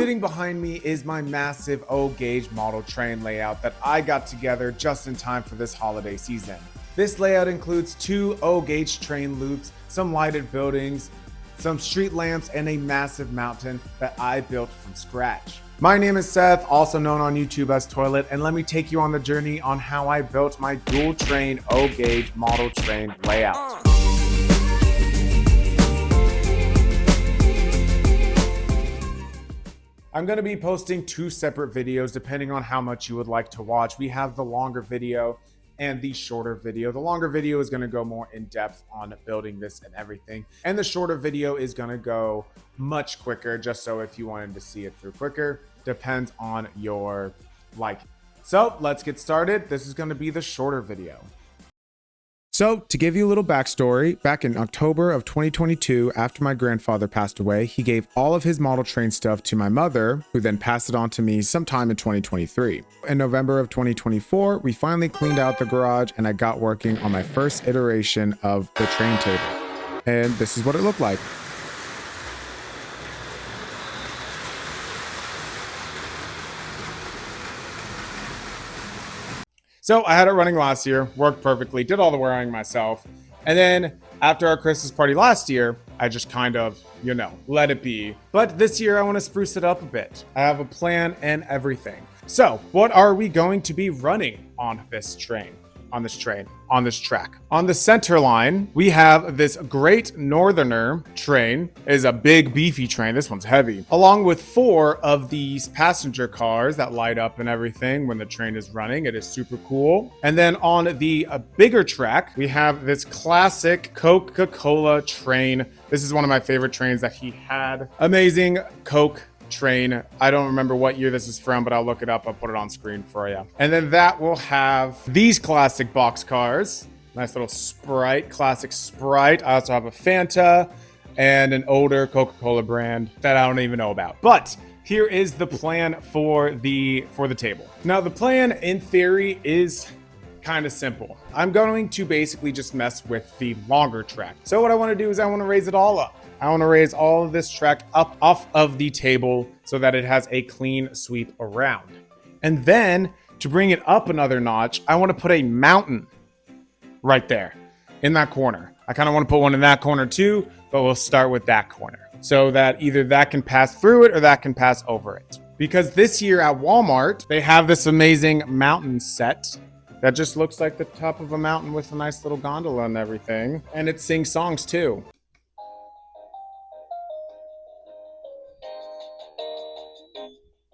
Sitting behind me is my massive O-gauge model train layout that I got together just in time for this holiday season. This layout includes 2 O-gauge train loops, some lighted buildings, some street lamps, and a massive mountain that I built from scratch. My name is Seth, also known on YouTube as Toilet, and let me take you on the journey on how I built my dual train O-gauge model train layout. I'm going to be posting 2 separate videos depending on how much you would like to watch. We have the longer video and the shorter video. The longer video is going to go more in depth on building this and everything. And the shorter video is going to go much quicker, just so if you wanted to see it through quicker, depends on your liking. So let's get started. This is going to be the shorter video. So to give you a little backstory, back in October of 2022, after my grandfather passed away, he gave all of his model train stuff to my mother, who then passed it on to me sometime in 2023. In November of 2024, we finally cleaned out the garage and I got working on my first iteration of the train table. And this is what it looked like. So I had it running last year, worked perfectly, did all the wiring myself. And then after our Christmas party last year, I just kind of, let it be. But this year I want to spruce it up a bit. I have a plan and everything. So what are we going to be running on this track? On the center line, we have this Great Northerner train. It is a big beefy train. This one's heavy. Along with 4 of these passenger cars that light up and everything when the train is running. It is super cool. And then on the bigger track, we have this classic Coca-Cola train. This is one of my favorite trains that he had. Amazing Coke train. I don't remember what year this is from, but I'll look it up. I'll put it on screen for you. And then that will have these classic box cars. Nice little Sprite, classic Sprite. I also have a Fanta and an older Coca-Cola brand that I don't even know about. But here is the plan for the table. Now the plan in theory is kind of simple. I'm going to basically just mess with the longer track. So what I want to do is I want to raise it all up. I want to raise all of this track up off of the table so that it has a clean sweep around. And then to bring it up another notch, I want to put a mountain right there in that corner. I kind of want to put one in that corner too, but we'll start with that corner so that either that can pass through it or that can pass over it. Because this year at Walmart, they have this amazing mountain set that just looks like the top of a mountain with a nice little gondola and everything. And it sings songs too.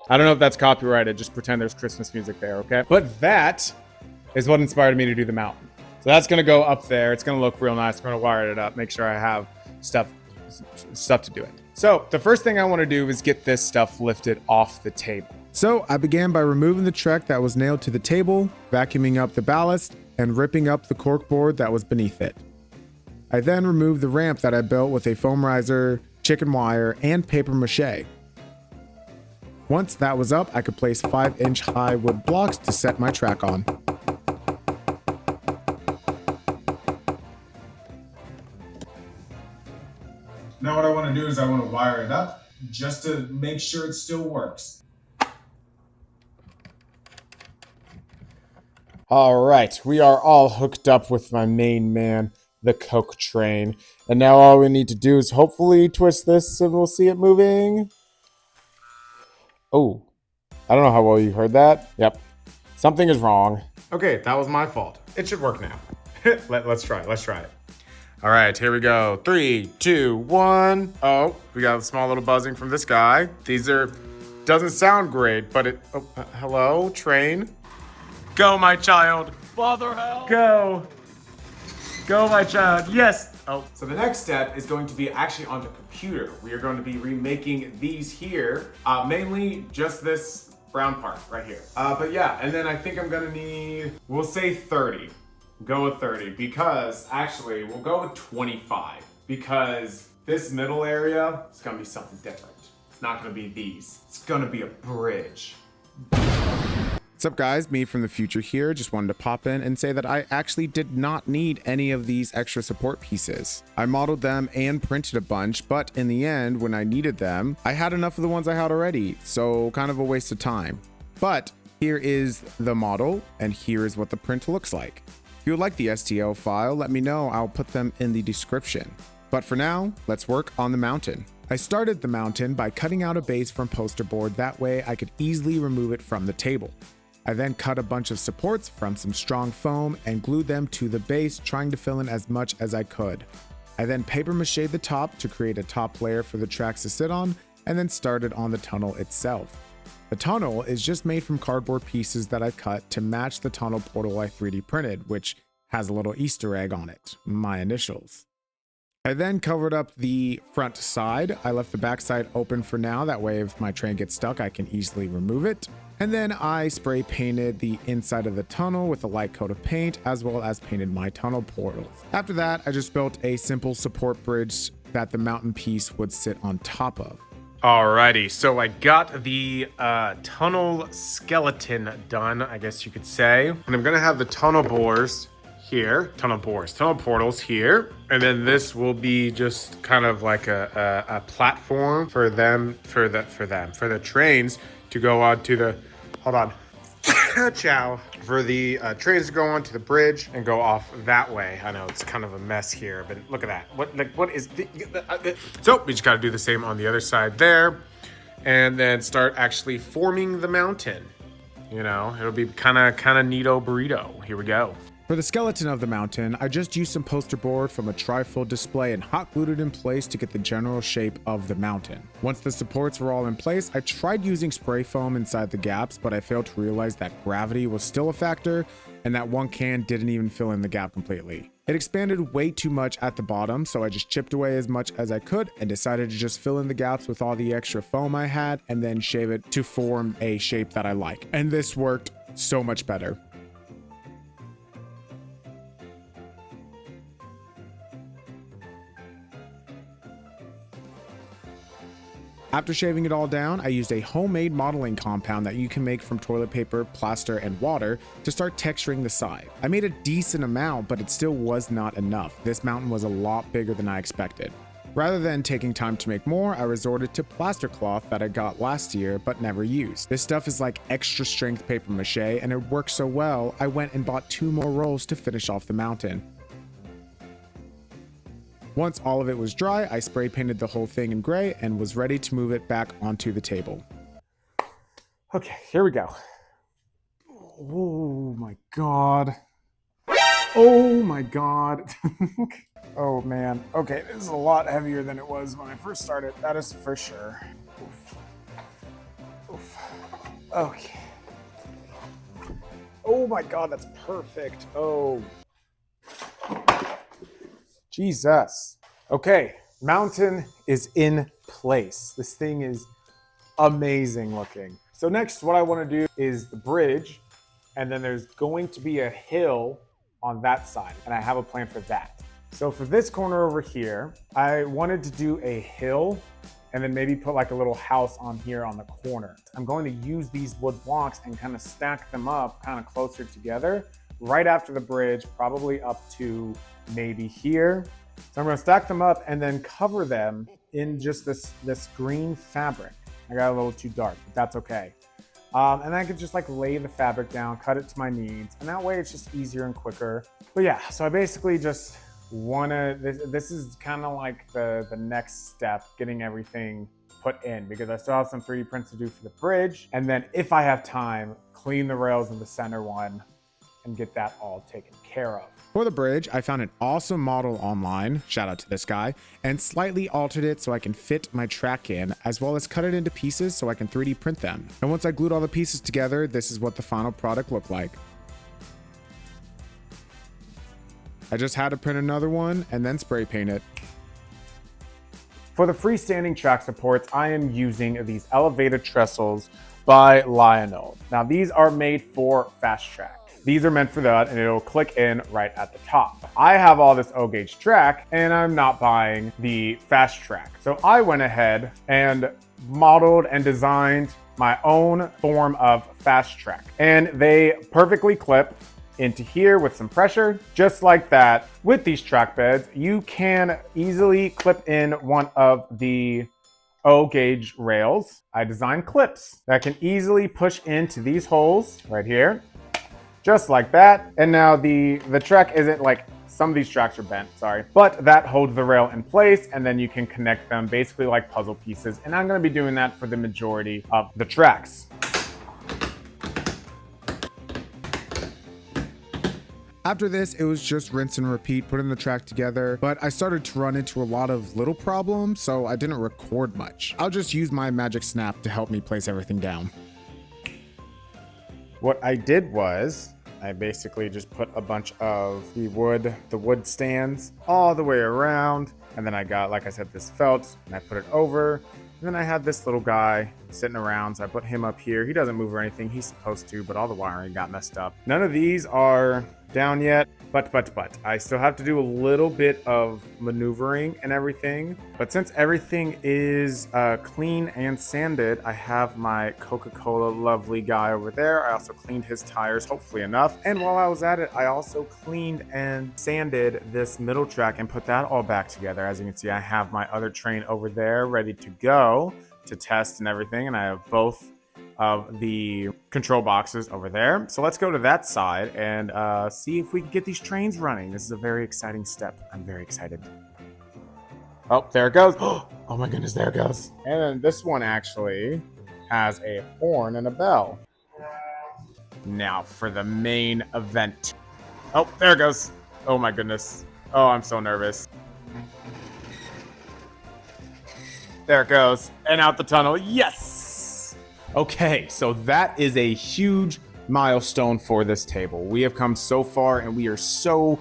I don't know if that's copyrighted, just pretend there's Christmas music there, okay? But that is what inspired me to do the mountain. So that's gonna go up there. It's gonna look real nice. I'm gonna wire it up, make sure I have stuff to do it. So the first thing I wanna do is get this stuff lifted off the table. So I began by removing the truck that was nailed to the table, vacuuming up the ballast, and ripping up the corkboard that was beneath it. I then removed the ramp that I built with a foam riser, chicken wire, and paper mache. Once that was up, I could place 5-inch high wood blocks to set my track on. Now what I want to do is I want to wire it up just to make sure it still works. All right, we are all hooked up with my main man, the Coke train. And now all we need to do is hopefully twist this and we'll see it moving. Oh, I don't know how well you heard that. Yep, something is wrong. Okay, that was my fault. It should work now. Let's try it. All right, here we go. 3, 2, 1. Oh, we got a small little buzzing from this guy. Doesn't sound great, but hello, train. Go, my child. Father, help. Go, my child. Yes. Oh, so the next step is going to be actually on the computer. We are going to be remaking these here, mainly just this brown part right here. But yeah, and then I think I'm gonna need, we'll say 30. Go with 30 because actually we'll go with 25 because this middle area is gonna be something different. It's not gonna be these. It's gonna be a bridge. What's up guys, me from the future here. Just wanted to pop in and say that I actually did not need any of these extra support pieces. I modeled them and printed a bunch, but in the end, when I needed them, I had enough of the ones I had already, so kind of a waste of time. But here is the model, and here is what the print looks like. If you would like the STL file, let me know. I'll put them in the description. But for now, let's work on the mountain. I started the mountain by cutting out a base from poster board, that way I could easily remove it from the table. I then cut a bunch of supports from some strong foam and glued them to the base, trying to fill in as much as I could. I then paper mache'd the top to create a top layer for the tracks to sit on, and then started on the tunnel itself. The tunnel is just made from cardboard pieces that I cut to match the tunnel portal I 3D printed, which has a little Easter egg on it, my initials. I then covered up the front side. I left the back side open for now, that way if my train gets stuck I can easily remove it. And then I spray painted the inside of the tunnel with a light coat of paint, as well as painted my tunnel portals. After that, I just built a simple support bridge that the mountain piece would sit on top of. Alrighty, so I got the tunnel skeleton done, I guess you could say. And I'm gonna have the tunnel bores here, tunnel portals here. And then this will be just kind of like a platform for the trains to go on to the, hold on, ciao. For the trains to go onto the bridge and go off that way. I know it's kind of a mess here, but look at that. What is the so we just got to do the same on the other side there, and then start actually forming the mountain. You know, it'll be kind of neato burrito. Here we go. For the skeleton of the mountain, I just used some poster board from a trifold display and hot glued it in place to get the general shape of the mountain. Once the supports were all in place, I tried using spray foam inside the gaps, but I failed to realize that gravity was still a factor and that one can didn't even fill in the gap completely. It expanded way too much at the bottom, so I just chipped away as much as I could and decided to just fill in the gaps with all the extra foam I had and then shave it to form a shape that I like. And this worked so much better. After shaving it all down, I used a homemade modeling compound that you can make from toilet paper, plaster, and water to start texturing the side. I made a decent amount, but it still was not enough. This mountain was a lot bigger than I expected. Rather than taking time to make more, I resorted to plaster cloth that I got last year but never used. This stuff is like extra strength paper mache, and it worked so well, I went and bought 2 more rolls to finish off the mountain. Once all of it was dry, I spray painted the whole thing in gray and was ready to move it back onto the table. Okay, here we go. Oh my god. Oh my god. Oh man. Okay, this is a lot heavier than it was when I first started. That is for sure. Oof. Oof. Okay. Oh my god, that's perfect. Oh. Jesus. Okay, mountain is in place. This thing is amazing looking. So next, what I want to do is the bridge, and then there's going to be a hill on that side, and I have a plan for that. So for this corner over here, I wanted to do a hill and then maybe put like a little house on here on the corner. I'm going to use these wood blocks and kind of stack them up kind of closer together right after the bridge, probably up to maybe here. So I'm going to stack them up and then cover them in just this green fabric. I got a little too dark, but that's okay. And I could just like lay the fabric down, cut it to my needs, and that way it's just easier and quicker. But yeah, so I basically just wanna, this is kind of like the next step, getting everything put in, because I still have some 3D prints to do for the bridge. And then if I have time, clean the rails of the center one and get that all taken care of. For the bridge, I found an awesome model online, shout out to this guy, and slightly altered it so I can fit my track in, as well as cut it into pieces so I can 3D print them. And once I glued all the pieces together, this is what the final product looked like. I just had to print another one and then spray paint it. For the freestanding track supports, I am using these elevated trestles by Lionel. Now these are made for fast track. These are meant for that, and it'll click in right at the top. I have all this O-gauge track and I'm not buying the fast track. So I went ahead and modeled and designed my own form of fast track. And they perfectly clip into here with some pressure, just like that. With these track beds, you can easily clip in one of the O gauge rails. I designed clips that can easily push into these holes right here, just like that. And now the track isn't like, some of these tracks are bent, sorry, but that holds the rail in place, and then you can connect them basically like puzzle pieces. And I'm gonna be doing that for the majority of the tracks. After this, it was just rinse and repeat, putting the track together, but I started to run into a lot of little problems, so I didn't record much. I'll just use my magic snap to help me place everything down. What I did was, I basically just put a bunch of the wood stands all the way around. And then I got, like I said, this felt, and I put it over. And then I had this little guy sitting around, so I put him up here. He doesn't move or anything, he's supposed to, but all the wiring got messed up. None of these are down yet, but I still have to do a little bit of maneuvering and everything. But since everything is clean and sanded, I have my Coca-Cola lovely guy over there. I also cleaned his tires, hopefully enough. And while I was at it, I also cleaned and sanded this middle track and put that all back together. As you can see, I have my other train over there ready to go to test and everything, and I have both of the control boxes over there. So let's go to that side and see if we can get these trains running. This is a very exciting step. I'm very excited. Oh, there it goes. Oh my goodness, there it goes. And then this one actually has a horn and a bell. Now for the main event. Oh, there it goes. Oh my goodness. Oh, I'm so nervous. There it goes. And out the tunnel. Yes! Okay, so that is a huge milestone for this table. We have come so far, and we are so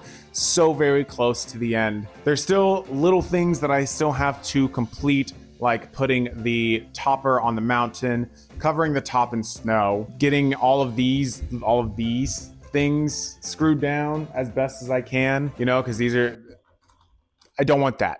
very close to the end. There's still little things that I still have to complete, like putting the topper on the mountain, covering the top in snow, getting all of these things screwed down as best as I can, you know, because I don't want that.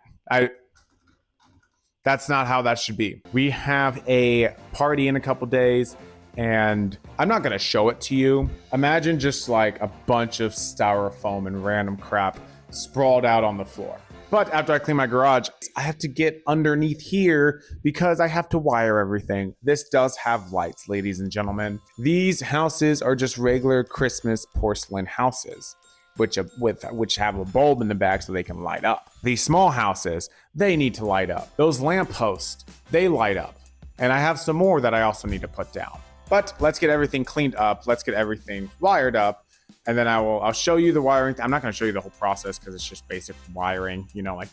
That's not how that should be. We have a party in a couple days, and I'm not gonna show it to you. Imagine just like a bunch of styrofoam and random crap sprawled out on the floor. But after I clean my garage, I have to get underneath here because I have to wire everything. This does have lights, ladies and gentlemen. These houses are just regular Christmas porcelain houses, which have a bulb in the back so they can light up. These small houses, they need to light up. Those lampposts, they light up. And I have some more that I also need to put down. But let's get everything cleaned up. Let's get everything wired up. And then I'll show you the wiring. I'm not going to show you the whole process because it's just basic wiring, you know, like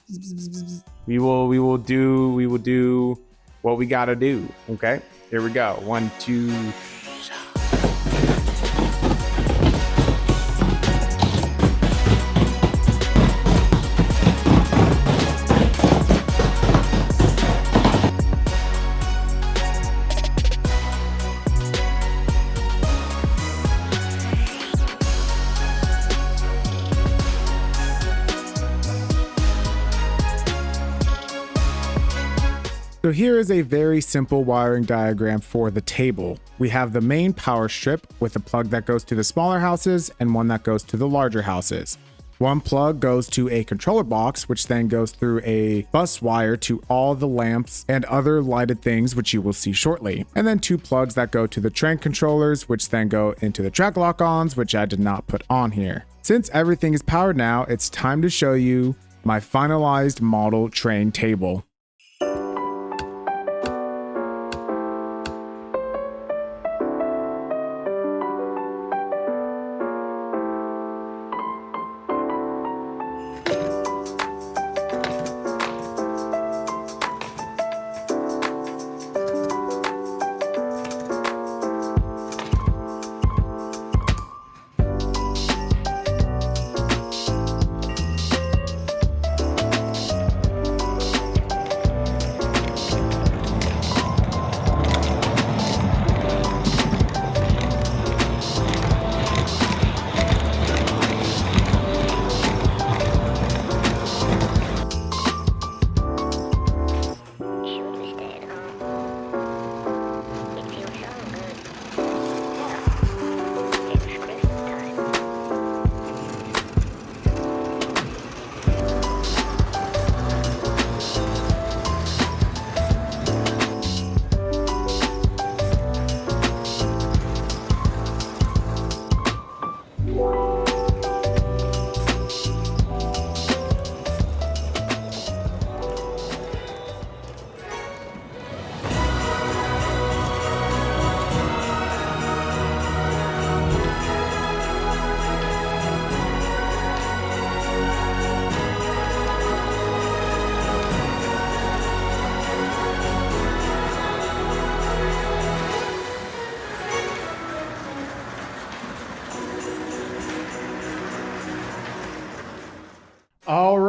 we will do what we got to do. Okay, here we go. 1, 2. So here is a very simple wiring diagram for the table. We have the main power strip with a plug that goes to the smaller houses and one that goes to the larger houses. One plug goes to a controller box, which then goes through a bus wire to all the lamps and other lighted things, which you will see shortly. And then 2 plugs that go to the train controllers, which then go into the track lock-ons, which I did not put on here. Since everything is powered now, it's time to show you my finalized model train table.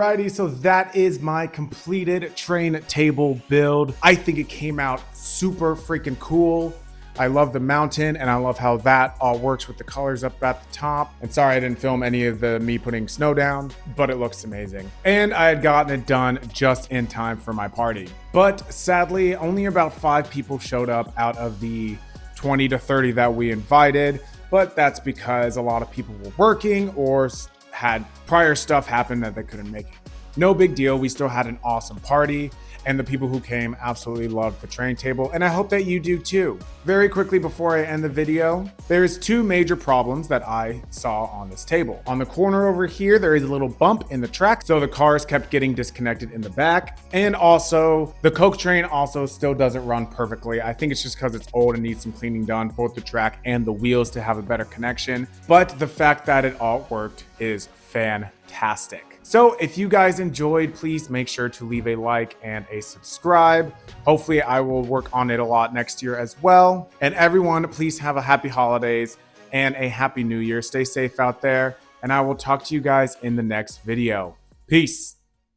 Alrighty, so that is my completed train table build. I think it came out super freaking cool. I love the mountain and I love how that all works with the colors up at the top. And sorry I didn't film any of me putting snow down, but it looks amazing. And I had gotten it done just in time for my party. But sadly, only about 5 people showed up out of the 20 to 30 that we invited. But that's because a lot of people were working or had prior stuff happen that they couldn't make it. No big deal, we still had an awesome party. And the people who came absolutely loved the train table, and I hope that you do too. Very quickly before I end the video, there's 2 major problems that I saw on this table. On the corner over here, there is a little bump in the track, so the cars kept getting disconnected in the back. And also, the Coke train also still doesn't run perfectly. I think it's just because it's old and needs some cleaning done, both the track and the wheels to have a better connection. But the fact that it all worked is fantastic. So if you guys enjoyed, please make sure to leave a like and a subscribe. Hopefully I will work on it a lot next year as well. And everyone, please have a happy holidays and a happy new year. Stay safe out there, and I will talk to you guys in the next video. Peace.